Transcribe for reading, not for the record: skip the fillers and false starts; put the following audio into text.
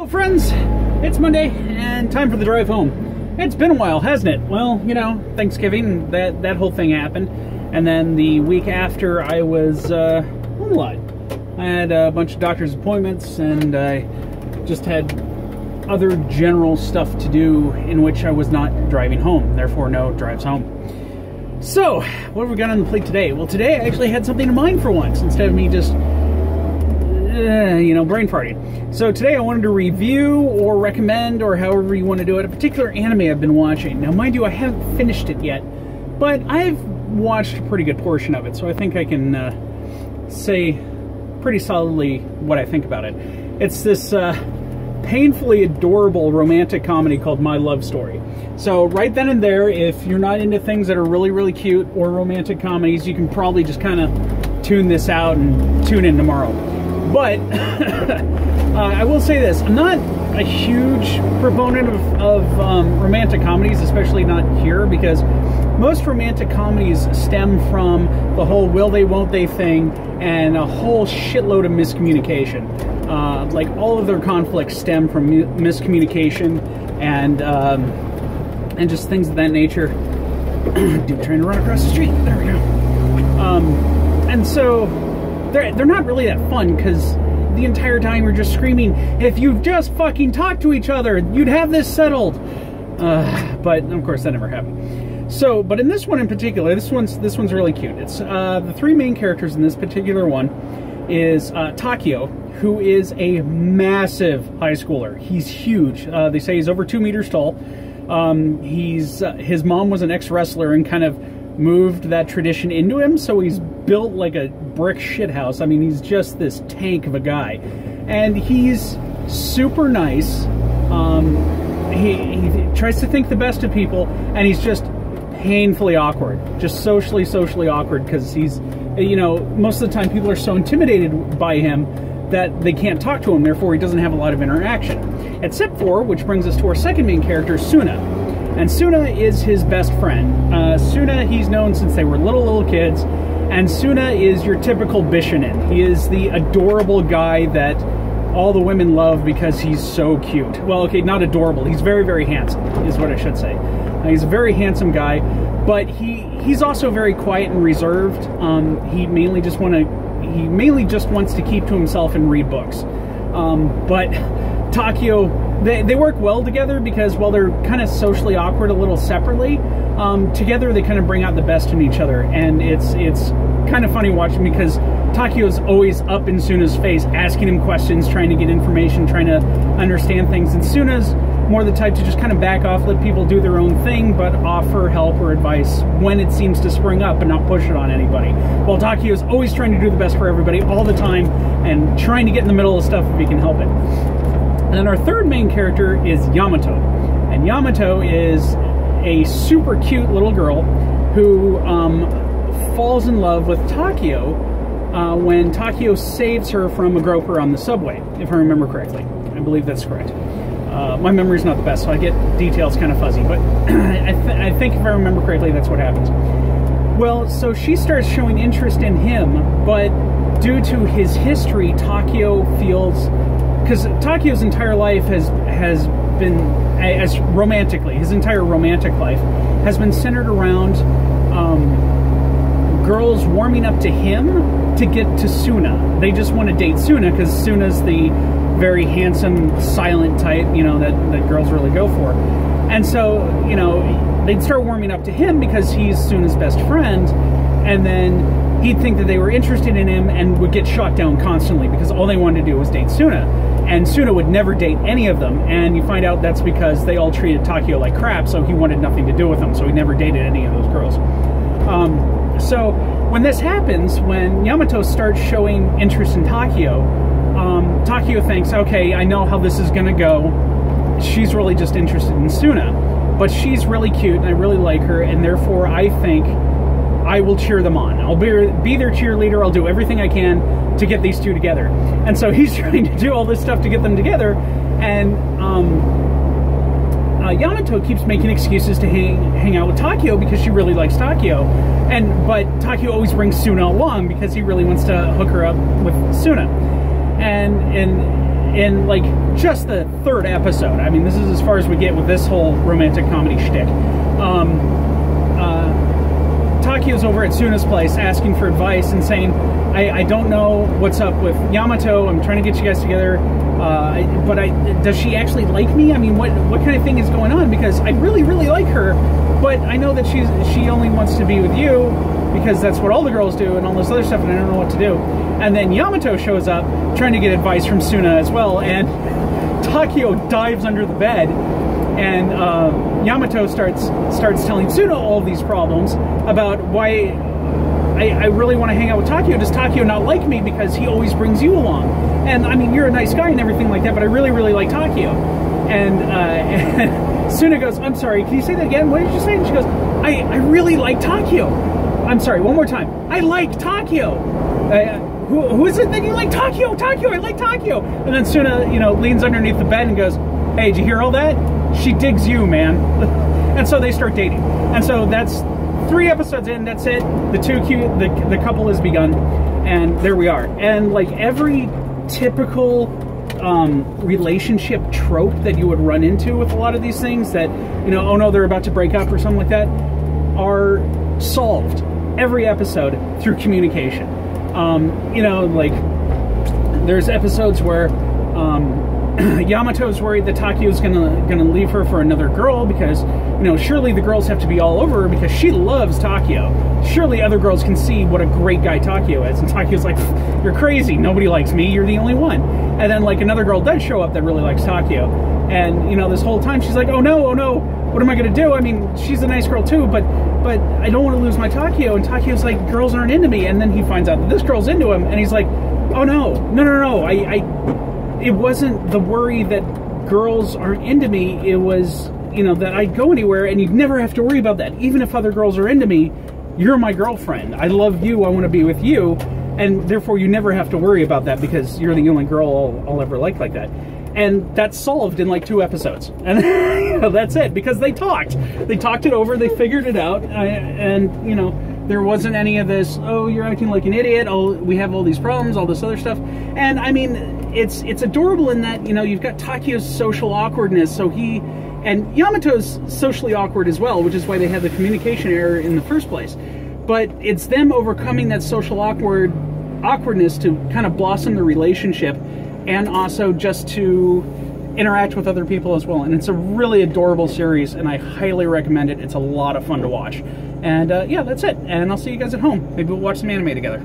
friends, it's Monday and time for the drive home. It's been a while, hasn't it? Well, you know, Thanksgiving, that whole thing happened. And then the week after, I was home a lot. I had a bunch of doctor's appointments and I just had other general stuff to do in which I was not driving home. Therefore, no drives home. So, what have we got on the plate today? Well, today I actually had something in mind for once, instead of me just you know, brain farting. So today I wanted to review or recommend, or however you want to do it, a particular anime I've been watching. Now, mind you, I haven't finished it yet, but I've watched a pretty good portion of it, so I think I can say pretty solidly what I think about it. It's this painfully adorable romantic comedy called My Love Story. So right then and there, if you're not into things that are really, really cute or romantic comedies, you can probably just kind of tune this out and tune in tomorrow. But I will say this, I'm not a huge proponent of romantic comedies, especially not here, because most romantic comedies stem from the whole will they, won't they thing, and a whole shitload of miscommunication. Like, all of their conflicts stem from miscommunication and just things of that nature. Dude trying to run across the street. There we go. And so they're not really that fun, because the entire time you're just screaming, if you just fucking talk to each other, you'd have this settled. But of course that never happened. So, but in this one in particular, this one's really cute. It's the three main characters in this particular one is Takio, who is a massive high schooler. He's huge. They say he's over 2 meters tall. His mom was an ex-wrestler and kind of moved that tradition into him, so he's built like a brick shithouse. I mean, he's just this tank of a guy, and he's super nice. He tries to think the best of people, and he's just painfully awkward, just socially awkward, because he's, you know, most of the time people are so intimidated by him that they can't talk to him, therefore he doesn't have a lot of interaction. Except for, which brings us to our second main character, Suna. And Suna is his best friend. Suna, he's known since they were little kids, and Suna is your typical bishinin. He is the adorable guy that all the women love because he's so cute. Well, okay, not adorable. He's very, very handsome, is what I should say. He's a very handsome guy, but he's also very quiet and reserved. He mainly just wants to keep to himself and read books. But Takio, they work well together, because while they're kind of socially awkward a little separately, together they kind of bring out the best in each other, and it's kind of funny watching, because Takio's always up in Suna's face, asking him questions, trying to get information, trying to understand things, and Suna's more the type to just kind of back off, let people do their own thing, but offer help or advice when it seems to spring up and not push it on anybody. While Takio's always trying to do the best for everybody all the time and trying to get in the middle of stuff if he can help it. And then our third main character is Yamato. And Yamato is a super cute little girl who falls in love with Takio when Takio saves her from a groper on the subway, if I remember correctly. I believe that's correct. My memory's not the best, so I get details kind of fuzzy, but I think if I remember correctly, that's what happens. Well, so she starts showing interest in him, but due to his history, Takio feels... Because Takio's entire life has been, as romantically, his entire romantic life has been centered around girls warming up to him to get to Suna. They just want to date Suna, because Suna's the very handsome, silent type, you know, that girls really go for. And so, you know, they'd start warming up to him because he's Suna's best friend, and then he'd think that they were interested in him and would get shot down constantly, because all they wanted to do was date Suna. And Suna would never date any of them, and you find out that's because they all treated Takio like crap, so he wanted nothing to do with them, so he never dated any of those girls. So when this happens, when Yamato starts showing interest in Takio, Takio thinks, okay, I know how this is going to go. She's really just interested in Suna, but she's really cute, and I really like her, and therefore I think I will cheer them on. I'll be their cheerleader. I'll do everything I can to get these two together. And so he's trying to do all this stuff to get them together, and Yamato keeps making excuses to hang out with Takio because she really likes Takio, but Takio always brings Suna along because he really wants to hook her up with Suna. And in like just the third episode, I mean, this is as far as we get with this whole romantic comedy shtick. Takio's over at Suna's place asking for advice and saying, I don't know what's up with Yamato. I'm trying to get you guys together. But does she actually like me? I mean, what kind of thing is going on? Because I really, really like her, but I know that she only wants to be with you because that's what all the girls do and all this other stuff, and I don't know what to do. And then Yamato shows up trying to get advice from Suna as well, and Takio dives under the bed, and Yamato starts telling Suna all of these problems about why I really want to hang out with Takio. Does Takio not like me because he always brings you along? And I mean, you're a nice guy and everything like that, but I really, really like Takio. And Suna goes, I'm sorry, can you say that again? What did you say? And she goes, I really like Takio. I'm sorry, one more time. I like Takio. Who is it that you like? Takio, I like Takio. And then Suna, you know, leans underneath the bed and goes, hey, did you hear all that? She digs you, man. And so they start dating. And so that's 3 episodes in, that's it. The couple has begun, and there we are. And like every typical relationship trope that you would run into with a lot of these things that, you know, oh no, they're about to break up or something like that, are solved every episode through communication. You know, like there's episodes where Yamato's worried that Takio's gonna leave her for another girl because, you know, surely the girls have to be all over her because she loves Takio. Surely other girls can see what a great guy Takio is. And Takio's like, you're crazy. Nobody likes me. You're the only one. And then like another girl does show up that really likes Takio. And, you know, this whole time she's like, oh no, what am I gonna do? I mean, she's a nice girl too, but I don't want to lose my Takio. And Takio's like, girls aren't into me. And then he finds out that this girl's into him, and he's like, oh no, it wasn't the worry that girls aren't into me. It was, you know, that I'd go anywhere and you'd never have to worry about that. Even if other girls are into me, you're my girlfriend. I love you. I want to be with you. And therefore you never have to worry about that because you're the only girl I'll ever like that. And that's solved in like 2 episodes. And you know, that's it, because they talked it over. They figured it out. And, you know, there wasn't any of this, oh, you're acting like an idiot. Oh, we have all these problems, all this other stuff. And I mean, it's adorable in that, you know, you've got Takio's social awkwardness, so and Yamato's socially awkward as well, which is why they had the communication error in the first place. But it's them overcoming that social awkwardness to kind of blossom the relationship, and also just to interact with other people as well. And it's a really adorable series, and I highly recommend it. It's a lot of fun to watch. And yeah, that's it. And I'll see you guys at home. Maybe we'll watch some anime together.